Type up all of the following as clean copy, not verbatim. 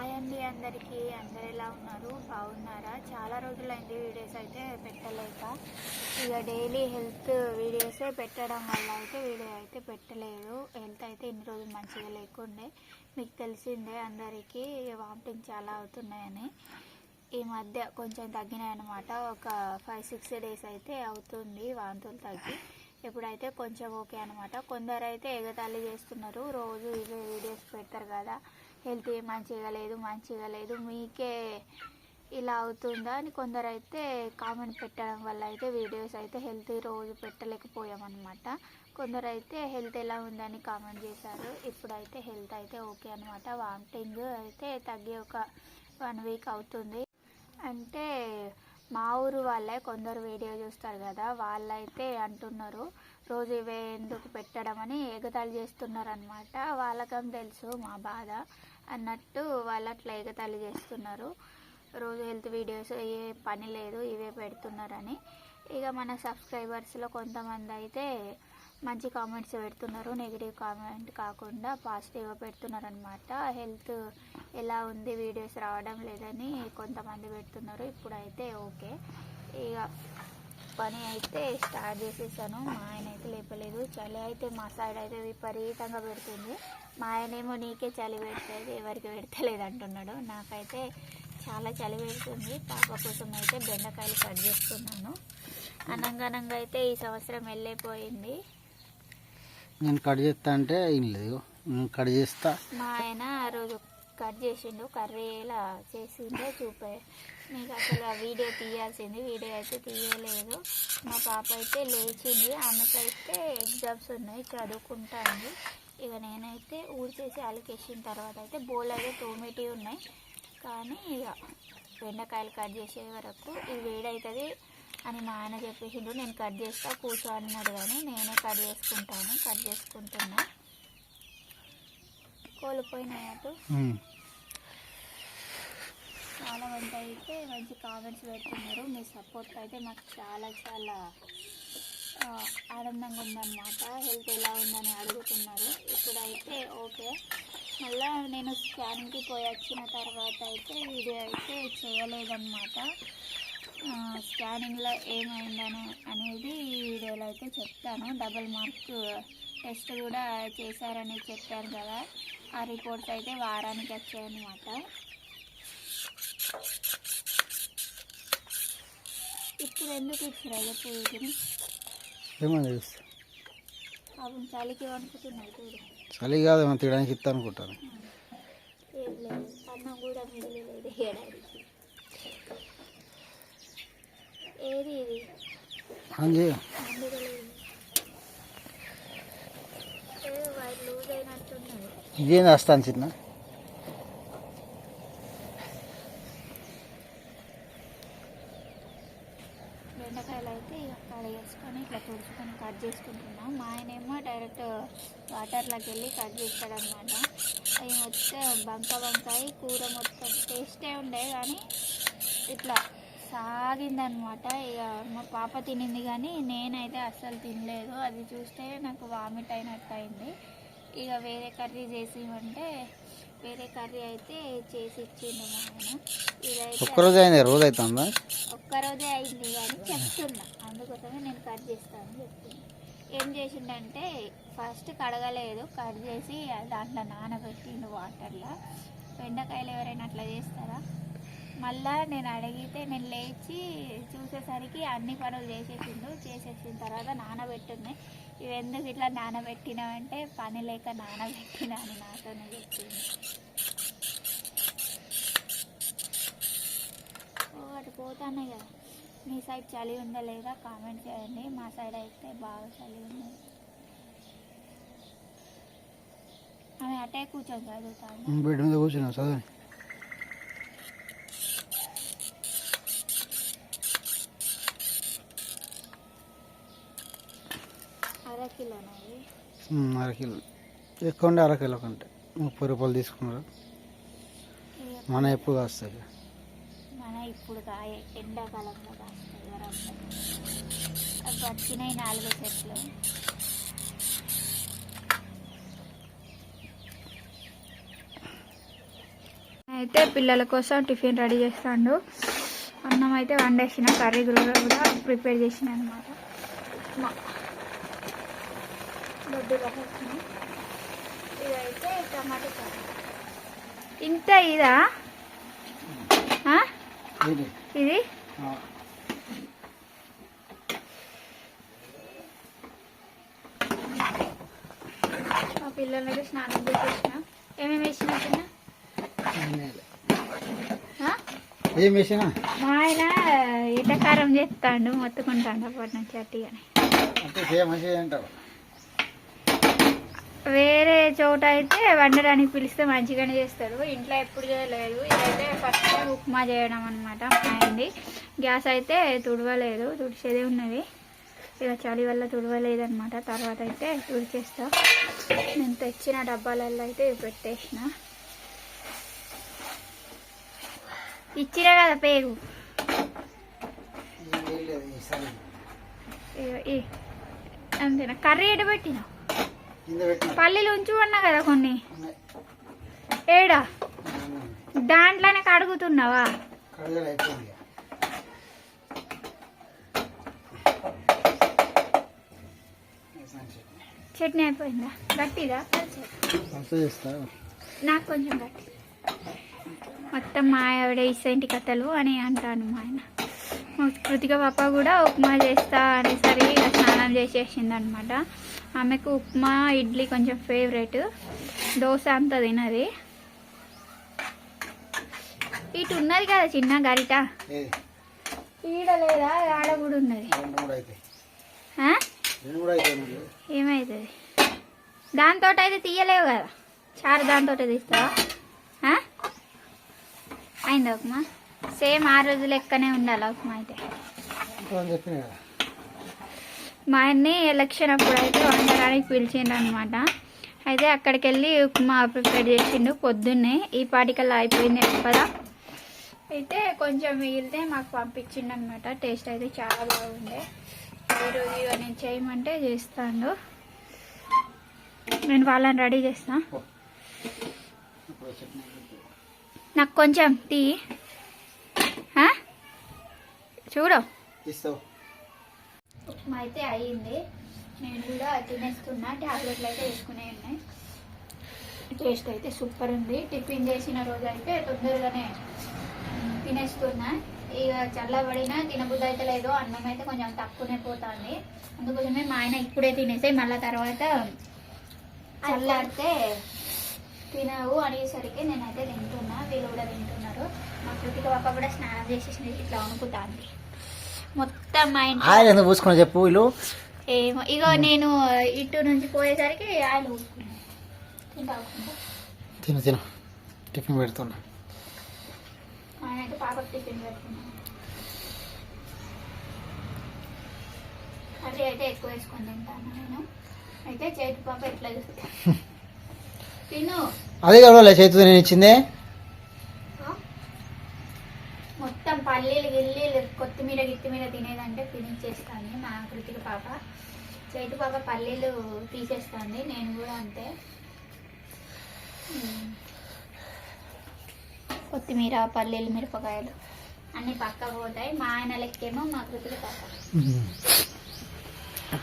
Hi అండి అందరికీ. అందరు ఎలా ఉన్నారు? బాగున్నారా? చాలా రోజులైంది వీడియోస్ అయితే పెట్టలేక. ఇక డైలీ హెల్త్ వీడియోసే పెట్టడం వల్ల అయితే వీడియో అయితే పెట్టలేదు. హెల్త్ అయితే ఇన్ని రోజులు మంచిగా లేకుండే. మీకు తెలిసిందే అందరికీ వామిటింగ్ చాలా అవుతున్నాయని. ఈ మధ్య కొంచెం తగ్గినాయి అన్నమాట. ఒక 5-6 days అయితే అవుతుంది వాంతులు తగ్గి. ఇప్పుడైతే కొంచెం ఓకే అనమాట. కొందరు అయితే ఎగతాళి చేస్తున్నారు, రోజు ఇవే వీడియోస్ పెడతారు కదా, హెల్త్ మంచిగా లేదు మీకే ఇలా అవుతుందా అని కొందరు అయితే కామెంట్ పెట్టడం వల్ల అయితే వీడియోస్ అయితే హెల్త్ రోజు పెట్టలేకపోయామన్నమాట. కొందరు అయితే హెల్త్ ఎలా ఉందని కామెంట్ చేశారు. ఇప్పుడైతే హెల్త్ అయితే ఓకే అనమాట. వామిటింగ్ అయితే తగ్గి ఒక 1 week అవుతుంది. అంటే మా ఊరు వాళ్ళే కొందరు వీడియో చూస్తారు కదా, వాళ్ళైతే అంటున్నారు రోజు ఇవే ఎందుకు పెట్టడం అని ఎగతాళి చేస్తున్నారు అనమాట. వాళ్ళకం తెలుసు మా బాధ అన్నట్టు వాళ్ళు అట్లా ఎగతాళి చేస్తున్నారు. రోజు హెల్త్ వీడియోస్ ఏ పని లేదు ఇవే పెడుతున్నారని. ఇక మన సబ్స్క్రైబర్స్లో కొంతమంది అయితే మంచి కామెంట్స్ పెడుతున్నారు, నెగిటివ్ కామెంట్ కాకుండా పాజిటివ్గా పెడుతున్నారు అనమాట. హెల్త్ ఎలా ఉంది, వీడియోస్ రావడం లేదని కొంతమంది పెడుతున్నారు. ఇప్పుడైతే ఓకే. ఇక పని అయితే స్టార్ట్ చేసేసాను. మా ఆయన అయితే లేపలేదు. చలి అయితే మా సైడ్ అయితే విపరీతంగా పెడుతుంది. మా ఆయనేమో నీకే చలి పెడుతుంది, ఎవరికి పెడతలేదు అంటున్నాడు. నాకైతే చాలా చలి పెడుతుంది. పాప కోసం అయితే బెండకాయలు కట్ చేస్తున్నాను. అనంగా అయితే ఈ సంవత్సరం వెళ్ళిపోయింది. నేను కట్ చేస్తా అంటే ఏం లేదు, నేను కట్ చేస్తా. మా ఆయన ఆ రోజు కట్ చేసిండు, కర్రీ ఎలా చేసిందో చూపే. మీకు అసలు ఆ వీడియో తీయాల్సింది, వీడియో అయితే తీయలేదు. మా పాప అయితే లేచింది, ఆమెకైతే ఎగ్జామ్స్ ఉన్నాయి, చదువుకుంటాను. ఇక నేనైతే ఊడ్చేసి అలికేసిన తర్వాత అయితే బోల్ అయితే తోమేటివి ఉన్నాయి. కానీ ఇక బెండకాయలు కట్ చేసే వరకు ఇది వేడవుతుంది అని మా ఆయన చెప్పేసిండు. నేను కట్ చేస్తా కూర్చో అన్నాడు, కానీ నేనే కట్ చేసుకుంటున్నా. కోల్పోయినాయి అటు. చాలా మంది అయితే మంచి కామెంట్స్ పెడుతున్నారు. మీ సపోర్ట్ అయితే మాకు చాలా చాలా ఆనందంగా ఉందన్నమాట. హెల్త్ ఎలా ఉందని అడుగుతున్నారు. ఇప్పుడైతే ఓకే. మళ్ళీ నేను స్కానింగ్కి పోయి వచ్చిన తర్వాత అయితే వీడియో అయితే చేయలేదన్నమాట. స్కానింగ్లో ఏమైందని అనేది ఈ వీడియోలో అయితే చెప్తాను. డబుల్ మార్క్ టెస్ట్ కూడా చేశారని చెప్పాను కదా, ఆ రిపోర్ట్స్ అయితే వారానికి వచ్చాయన్నమాట. ఇప్పుడు ఎందుకు ఇచ్చిరా చెప్పు? ఏమో తెలుసు, పాపం చలికి వణుకుతున్నాయి చూడు. చలి కాదు ఏమో తినడానికి ఇస్తా అనుకుంటాను. ఏం లేదు, అన్నం కూడా మిగిలేదు ఏడాదికి. ఏది ఇది వైట్ లూజ్ అయినట్టున్నది. ఇదేం వస్తాను చిన్న. బెండకాయలు అయితే ఇక కడిగేసుకొని ఇట్లా తుడుచుకొని కట్ చేసుకుంటున్నాం. మా ఆయనేమో డైరెక్ట్ వాటర్లోకి వెళ్ళి కట్ చేస్తాడనమాట. అవి మొత్తం వంకాయ కూర మొత్తం టేస్టే ఉండే, కానీ ఇట్లా సాగిందనమాట. ఇక మా పాప తినింది కానీ నేనైతే అస్సలు తినలేదు. అది చూస్తే నాకు వామిట్ అయినట్టు అయింది. ఇక వేరే కర్రీ చేసి ఇవ్వంటే వేరే కర్రీ అయితే చేసి ఇచ్చిండు మా ఆయన. ఇదైతే ఒక్కరోజే అయింది, రోజు అవుతుందా? ఒక్కరోజే అయింది కానీ చెప్తున్నా, అందుకోసమే నేను కట్ చేస్తాను చెప్తున్నా. ఏం చేసిండంటే ఫస్ట్ కడగలేదు, కట్ చేసి దాంట్లో నానబెట్టిండు వాటర్లో. బెండకాయలు ఎవరైనా అట్లా చేస్తారా? మళ్ళా నేను అడిగితే నేను లేచి చూసేసరికి అన్ని పనులు చేసేసిన తర్వాత నానబెట్టున్నాయి. ఇవి ఎందుకు ఇట్లా నానబెట్టినావంటే పని లేక నానబెట్టినా అని నాతోనే చెప్పింది. అటు పోతానే కదా. మీ సైడ్ చలి ఉందా లేదా కామెంట్ చేయండి. మా సైడ్ అయితే బాగా చలి ఉంది. ఆమె అటే కూర్చొని చదువుతాను. బెడ్ మీద కూర్చున్నా చదువు. అరకిలోనా? అరకిలో ఎక్కువ ఉండే, అరకిలో కంటే 30 రూపాయలు తీసుకున్నారు. మన ఎప్పుడు కాస్తాయి? మన ఇప్పుడు ఎండాకాలంలో కాస్తాయి. అవి వచ్చినాయి 4 చెట్లు. అయితే పిల్లల కోసం టిఫిన్ రెడీ చేస్తాడు. అన్నం అయితే వండేసిన, కర్రీ కూడా ప్రిపేర్ చేసిన అనమాట. దొడ్డు రసం ఇదైతే టమాటా కర్రీ. ఇంత ఇదా ఇది మా పిల్లలకి స్నానం చేసేసిన. ఏమేమి వేసిన చిన్న ఏం వేసినా మా ఆయన ఎండాకారం చేస్తాడు, మొత్తుకుంటాడు అప్పటి నుంచి అట్టిగానే. వేరే చోట అయితే వండడానికి పిలిస్తే మంచిగానే చేస్తాడు, ఇంట్లో ఎప్పుడు చేయలేదు. ఇదైతే ఫస్ట్ టైం ఉప్మా చేయడం అనమాట. అయింది గ్యాస్ అయితే తుడవలేదు, తుడిచేదే ఉన్నది. ఇక చలి వల్ల తుడవలేదు అనమాట. తర్వాత అయితే తుడిచేస్తా. నేను తెచ్చిన డబ్బాలలో అయితే పెట్టేసిన. ఇచ్చినా కదా పేగు. అంతేనా? కర్రీ ఎటు పెట్టినా? పల్లీలు ఉంచు అన్నా కదా కొన్ని. ఏడా దాంట్లోనే కడుగుతున్నావా? చట్నీ అయిపోయిందా? గట్టిదా? నాకు కొంచెం గట్టి. మొత్తం మా ఆవిడ ఇసంటి కథలు అని అంటాను మా ఆయన. కృతిక పాప కూడా ఉప్మా చేస్తా అనేసరి స్నానం చేసేసింది అనమాట. ఆమెకు ఉప్మా ఇడ్లీ కొంచెం ఫేవరెట్, దోశ అంత తినది. ఇటు ఉన్నది కదా చిన్న గరిట, ఈడ లేదా? ఆడ కూడా ఉన్నది. ఏమవుతుంది దాంతో అయితే తీయలేవు కదా, చారు దాంతో తీస్తావా? అయిందా ఉప్మా? సేమ్ ఆ రోజు లెక్కనే ఉండాలి ఉప్మా అయితే. మా ఆయన్ని ఎలక్షన్ అప్పుడు అయితే వండడానికి పిలిచిండు అనమాట. అయితే అక్కడికి వెళ్ళి ఉప్మా ప్రిపేర్ చేసిండు పొద్దున్నే. ఈ పాటికల్లా అయిపోయింది కదా. అయితే కొంచెం మిగిలితే మాకు పంపించిండు అనమాట. టేస్ట్ అయితే చాలా బాగుండే. ఈరోజు ఇక నేను చేయమంటే చేస్తాను. నేను వాళ్ళని రెడీ చేస్తా. నాకు కొంచెం టీ చూడు. ఉప్మా అయితే అయ్యింది. నేను కూడా తినేస్తున్నా. ట్యాబ్లెట్లు అయితే వేసుకునే ఉన్నాయి. టేస్ట్ అయితే సూపర్ ఉంది. టిఫిన్ చేసిన రోజు అయితే తొందరగానే తినేస్తున్నా. ఇక చల్లబడినా తినబుద్ధి అయితే లేదు. అన్నం అయితే కొంచెం తక్కువనే పోతుంది. అందుకోసమే మా ఆయన ఇప్పుడే తినేసి మళ్ళీ తర్వాత చల్లారితే తినవు అనేసరికి నేనైతే తింటున్నా. వీళ్ళు కూడా తింటున్నారు. మా కృతిక పాప కూడా స్నానం చేసేసి ఇట్లా అనుకుంటాంది. మొత్తం మా ఇంట్లో పూసుకొని చెప్పు వీళ్ళు ఏమో. ఇగో నేను ఇటు నుంచి పోయేసరికి ఆయన పూసుకున్నాను. తిను తిను టిఫిన్ పెడుతున్నా. ఆయన అయితే పాపకు టిఫిన్ పెడుతున్నాను. కర్రీ అయితే ఎక్కువ వేసుకొని తింటాను నేను. అయితే చేతి పాప ఎట్లా చూస్తాను తిను. అదే కదా చేతితో నేను ఇచ్చిందే. మొత్తం పల్లీలు గిల్లీలు కొత్తిమీర గిత్తిమీర తినేదంటే తినిచ్చేస్తాను మా కృతిక పాప. చేతి పాప పల్లీలు తీసేస్తాను. నేను కూడా అంతే. కొత్తిమీర పల్లీలు మిరపకాయలు అన్నీ పక్క పోతాయి. మా ఆయన లెక్కేమో మా కృతిక పాప.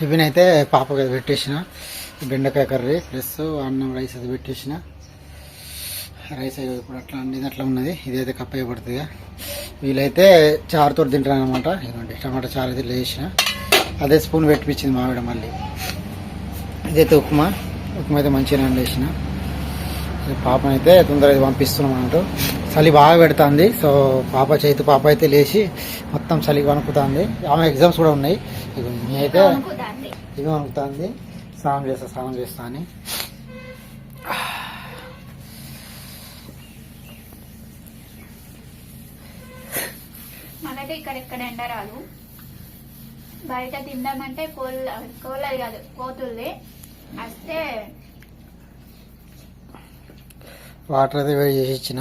టిఫిన్ అయితే పాపకి పెట్టేసిన. బెండకాయ కర్రీ ప్లస్ అన్నం రైస్ అది పెట్టేసిన. రైస్ ఇప్పుడు అట్లా అండి అట్లా ఉన్నది. ఇదైతే కప్ప పడుతుంది. వీళ్ళైతే చారుతో తింటారు అనమాట. ఇదండి టమాటా చారు అయితే వేసిన. అదే స్పూన్ పెట్టిపించింది మావిడ. మళ్ళీ ఇదైతే ఉప్మా అయితే మంచిగా వండేసిన. పాపనైతే తొందరగా పంపిస్తున్నాం అన్నట్టు. చలి బాగా పెడుతుంది. సో చేతి పాప అయితే లేచి మొత్తం చలి వణుకుతుంది. ఆమె ఎగ్జామ్స్ కూడా ఉన్నాయి. ఇక అయితే ఇవి వణుకుతుంది. స్నానం చేస్తా అని. మనైతే ఇక్కడ ఎండ రాదు. బయట తిందామంటే కోళ్ళది కాదు కోతుల్ది వస్తే వాటర్ అయితే వేడి చేసి ఇచ్చిన.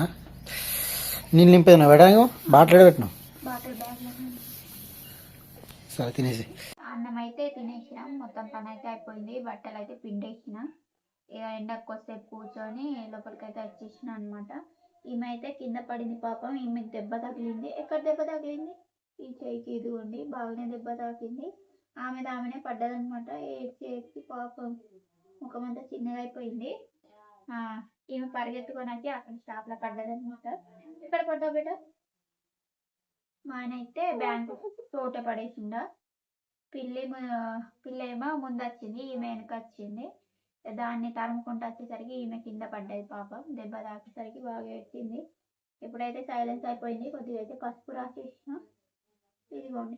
నీళ్ళు నింపేనా పెట్టాను? బాటిల్ పెట్టినావు? బాటిల్ బ్యాగ్లో. సరే తినేసి. అన్నం అయితే తినేసినాం. మొత్తం పని అయితే అయిపోయింది. బట్టలు అయితే పిండేసిన. ఇక ఎండకు వస్తే కూర్చొని లోపలికైతే వచ్చేసిన అనమాట. ఈమె అయితే కింద పడింది పాపం. ఈమెకి దెబ్బ తగిలింది. ఎక్కడ దెబ్బ తగిలింది? ఈ చేయికి. ఇదిగోండి బాగానే దెబ్బ తాకింది. ఆమెనే పడ్డదనమాట. ఏడ్చి పాపం ముఖం అంతా చిన్నగా అయిపోయింది. ఈమె పరిగెత్తుకొని వచ్చి అక్కడ షాప్లో పడ్డదనమాట. ఎక్కడ పడ్డావు బేట? మా ఆయన అయితే బ్యాంకు తోట పడేసిండ. పిల్లేమో ముందు వచ్చింది, ఈమె వెనక వచ్చింది. దాన్ని తరుముకుంటూ వచ్చేసరికి ఈమె కింద పడ్డది పాపం. దెబ్బ తాకేసరికి బాగా ఏడ్చింది. ఇప్పుడైతే సైలెన్స్ అయిపోయింది. కొద్దిగా అయితే పసుపు రాసేసిన. ఇదిగోండి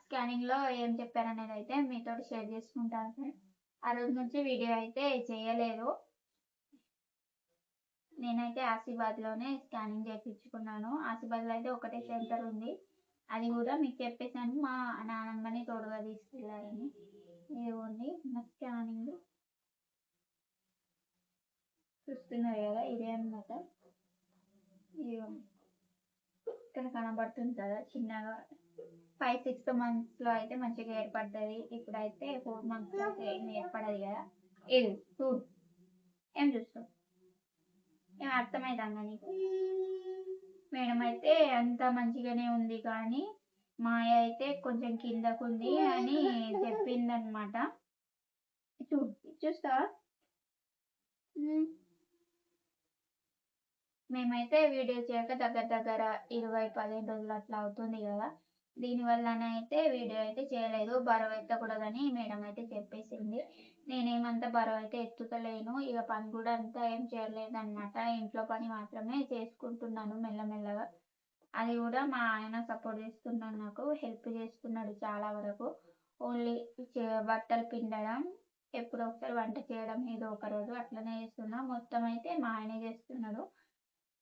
స్కానింగ్లో ఏం చెప్పారనేది అయితే మీతో షేర్ చేసుకుంటాను ఫ్రెండ్స్. ఆ రోజు నుంచి వీడియో అయితే చేయలేదు. నేనైతే ఆసిఫాబాద్లోనే స్కానింగ్ చేయించుకున్నాను. ఆసిఫాబాద్లో అయితే ఒకటే సెంటర్ ఉంది. అది కూడా మీకు చెప్పేసాను, మా నానమ్మని తోడుగా తీసుకెళ్ళారని. ఇదిగోండి నా స్కానింగ్ చూస్తున్నారు కదా, ఇదే అన్నమాట. ఇదిగోండి ఇక్కడ కనబడుతుంది కదా చిన్నగా. 5-6 monthsలో అయితే మంచిగా ఏర్పడుతుంది. ఇప్పుడైతే 4 monthsలో అయితే ఏం ఏర్పడదు కదా. ఇది చూడు, ఏం చూస్తావు? ఏం అర్థమవుతుందా నీకు? మేడం అయితే అంత మంచిగానే ఉంది, కానీ మాయ అయితే కొంచెం కిందకుంది అని చెప్పిందనమాట. చూస్తావా? మేమైతే వీడియో చేయక దగ్గర 15 రోజులు అట్లా అవుతుంది కదా. దీనివల్లనైతే వీడియో అయితే చేయలేదు. బరువు ఎత్తకూడదని మేడం అయితే చెప్పేసింది. నేనేమంతా బరువు అయితే ఎత్తుతలేను. ఇక పని కూడా అంతా ఏం చేయలేదు అనమాట. ఇంట్లో పని మాత్రమే చేసుకుంటున్నాను మెల్లమెల్లగా. అది కూడా మా ఆయన సపోర్ట్ చేస్తున్నాడు, నాకు హెల్ప్ చేస్తున్నాడు చాలా వరకు. ఓన్లీ బట్టలు పిండడం, ఎప్పుడో ఒకసారి వంట చేయడం ఏదో ఒక రోజు అట్లనే చేస్తున్నా. మొత్తం అయితే మా ఆయనే చేస్తున్నాడు.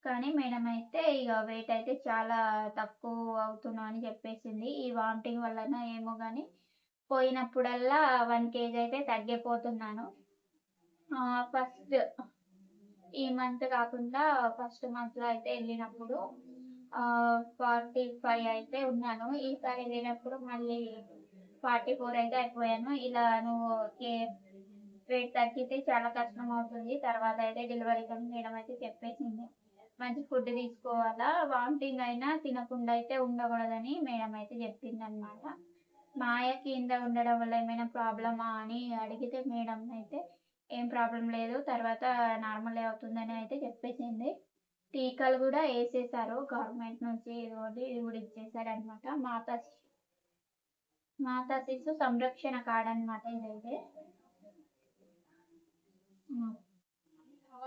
కానీ మేడం అయితే ఇక వెయిట్ అయితే చాలా తక్కువ అవుతున్నా అని చెప్పేసింది. ఈ వామిటింగ్ వలన ఏమో కానీ పోయినప్పుడల్లా 1 kg అయితే తగ్గిపోతున్నాను. ఫస్ట్ ఈ మంత్ కాకుండా ఫస్ట్ మంత్లో అయితే వెళ్ళినప్పుడు 45 అయితే ఉన్నాను. ఈసారి వెళ్ళినప్పుడు మళ్ళీ 44 అయితే అయిపోయాను. ఇలా నువ్వు వెయిట్ తగ్గితే చాలా కష్టం అవుతుంది తర్వాత అయితే డెలివరీ కానీ మేడం అయితే చెప్పేసింది. మంచి ఫుడ్ తీసుకోవాలా, వామిటింగ్ అయినా తినకుండా అయితే ఉండకూడదని మేడం అయితే చెప్పింది అనమాట. మాయ కింద ఉండడం వల్ల ఏమైనా ప్రాబ్లమా అని అడిగితే మేడం అయితే ఏం ప్రాబ్లం లేదు, తర్వాత నార్మల్ అవుతుందని అయితే చెప్పేసింది. టీకాలు కూడా వేసేసారు గవర్నమెంట్ నుంచి. ఇది కూడా ఇచ్చేసారనమాట. మాతా శిశు సంరక్షణ కార్డు అనమాట ఇదైతే.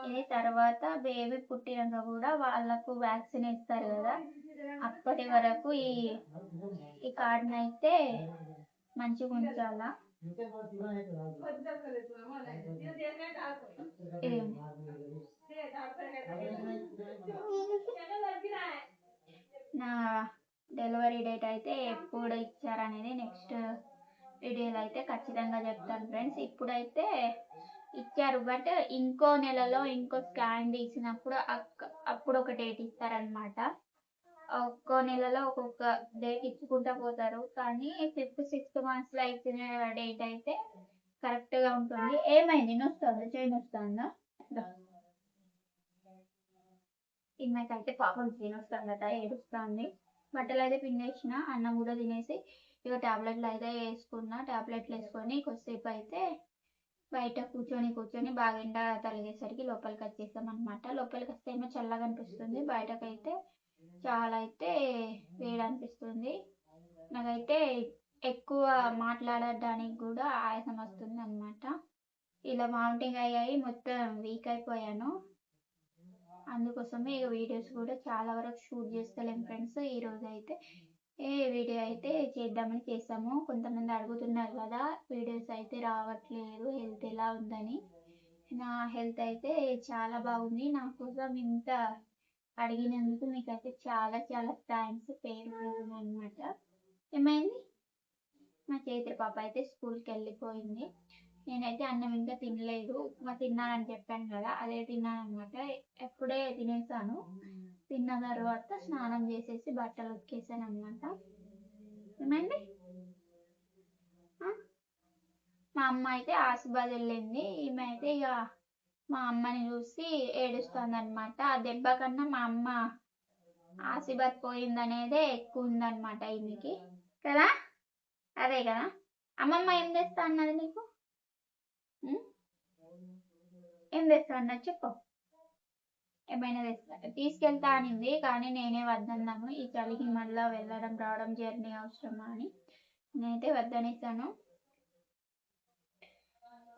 ఇది తర్వాత బేబీ పుట్టినాక కూడా వాళ్ళకు వ్యాక్సిన్ ఇస్తారు కదా, అప్పటి వరకు ఈ కార్డుని అయితే మంచిగా ఉంచాలా. నా డెలివరీ డేట్ అయితే ఎప్పుడు ఇచ్చారనేది నెక్స్ట్ వీడియోలో అయితే ఖచ్చితంగా చెప్తాను ఫ్రెండ్స్. ఇప్పుడైతే ఇచ్చారు, బట్ ఇంకో నెలలో ఇంకో స్కాన్ తీసినప్పుడు అప్పుడు ఒక డేట్ ఇస్తారనమాట. ఒక్కో నెలలో ఒక్కొక్క డేట్ ఇచ్చుకుంటా పోతారు, కానీ 5th-6th monthsలో ఇచ్చిన డేట్ అయితే కరెక్ట్గా ఉంటుంది. ఏమైంది? నొస్తుందా? చేయి నొస్తుందా? ఈమెకైతే పాపం చేయి నొస్తుందట, ఏడుస్తుంది. బట్టలు అయితే పిండేసిన, అన్నం కూడా తినేసి ఇక టాబ్లెట్లు అయితే వేసుకున్నా. టాబ్లెట్లు వేసుకొని కొద్దిసేపు అయితే బయట కూర్చొని బాగా ఎండ తలిగేసరికి లోపలికి వచ్చేసాం అనమాట. లోపలికి వస్తే ఏమో చల్లగా అనిపిస్తుంది, బయటకైతే చాలా అయితే వేడి అనిపిస్తుంది. నాకైతే ఎక్కువ మాట్లాడడానికి కూడా ఆయాసం వస్తుంది అనమాట. ఇలా వామిటింగ్ అయ్యాయి, మొత్తం వీక్ అయిపోయాను. అందుకోసమే ఇక వీడియోస్ కూడా చాలా వరకు షూట్ చేస్తలేము ఫ్రెండ్స్. ఈరోజు అయితే వీడియో అయితే చేద్దామని చేసాము. కొంతమంది అడుగుతున్నారు కదా వీడియోస్ అయితే రావట్లేదు, హెల్త్ ఎలా ఉందని. నా హెల్త్ అయితే చాలా బాగుంది. నా కోసం ఇంత అడిగినందుకు మీకైతే చాలా చాలా థ్యాంక్స్ పేరు అనమాట. ఏమైంది? మా చైత్ర పాప అయితే స్కూల్కి వెళ్ళిపోయింది. నేనైతే అన్నం ఇంకా తినలేదు. ఉప్మా తిన్నానని చెప్పాను కదా, అదే తిన్నాను అనమాట. ఎప్పుడే తినేసాను. తిన్న తర్వాత స్నానం చేసేసి బట్టలు ఉతికేసాను అనమాట. ఏమైంది? మా అమ్మ అయితే ఆసిఫాబాద్ వెళ్ళింది. ఈమె అయితే ఇక మా అమ్మని చూసి ఏడుస్తుంది అనమాట. ఆ దెబ్బ కన్నా మా అమ్మ ఆశీర్వాద్ పోయిందనేదే ఎక్కువ ఉందన్నమాట ఈమెకి కదా. అదే కదా అమ్మమ్మ ఏం తెస్తా అన్నది నీకు? ఉం? ఏం తెస్తా అన్నది చెప్పు. ఏమైనా తీసుకెళ్తా అనింది కానీ నేనే వద్దన్నాను. ఈ చలికి మళ్ళీ వెళ్ళడం రావడం జర్నీ అవసరమా అని నేనైతే వద్దనేసాను.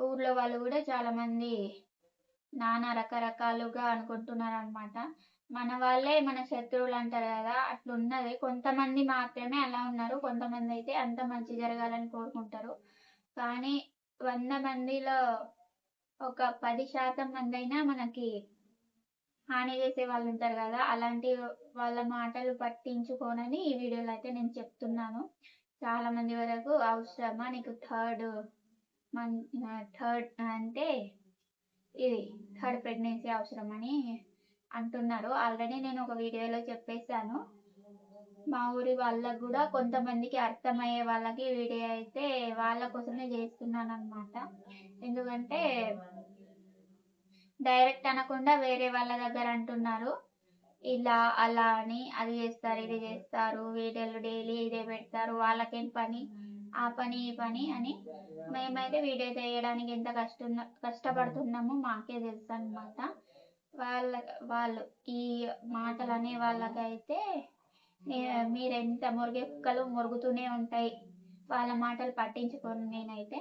ఊర్లో వాళ్ళు కూడా చాలా మంది నానా రకరకాలుగా అనుకుంటున్నారు అనమాట. మన వాళ్ళే మన శత్రువులు అంటారు కదా, అట్లున్నది. కొంతమంది మాత్రమే అలా ఉన్నారు, కొంతమంది అయితే అంత మంచి జరగాలని కోరుకుంటారు. కానీ 100 మందిలో ఒక 10% మంది అయినా మనకి హాని చేసే వాళ్ళు ఉంటారు కదా, అలాంటి వాళ్ళ మాటలు పట్టించుకోనని ఈ వీడియోలో అయితే నేను చెప్తున్నాను. చాలా మంది వరకు అవసరమా నీకు థర్డ్ అంటే ఇది థర్డ్ ప్రెగ్నెన్సీ అవసరమని అంటున్నారు. ఆల్రెడీ నేను ఒక వీడియోలో చెప్పేశాను. మా ఊరి వాళ్ళకు కూడా కొంతమందికి అర్థమయ్యే వాళ్ళకి వీడియో అయితే వాళ్ళ కోసమే చేస్తున్నాను అనమాట. ఎందుకంటే డైరెక్ట్ అనకుండా వేరే వాళ్ళ దగ్గర అంటున్నారు ఇలా అలా అని, అది చేస్తారు ఇది చేస్తారు, వీడియోలు డైలీ ఇదే పెడతారు, వాళ్ళకేం పని, ఆ పని ఈ పని అని. మేమైతే వీడియో చేయడానికి ఎంత కష్టపడుతున్నామో మాకే తెలుసు అనమాట. వాళ్ళు ఈ మాటలు అనే వాళ్ళకైతే మీరెంత మురిగెక్కలు మురుగుతూనే ఉంటాయి, వాళ్ళ మాటలు పట్టించుకోను నేనైతే.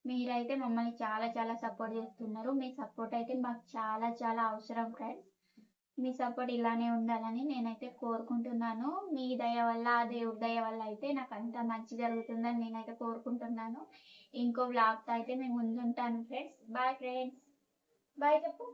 మీరైతే మమ్మల్ని చాలా చాలా సపోర్ట్ చేస్తున్నారు. మీ సపోర్ట్ అయితే మాకు చాలా చాలా అవసరం ఫ్రెండ్స్. మీ సపోర్ట్ ఇలానే ఉండాలని నేనైతే కోరుకుంటున్నాను. మీ దయ వల్ల, ఆ దేవుడి దయ వల్ల అయితే నాకు అంత మంచి జరుగుతుందని నేనైతే కోరుకుంటున్నాను. ఇంకో వ్లాగ్తో అయితే మేము ముందుంటాను ఫ్రెండ్స్. Bye friends. బాయ్ చెప్పు.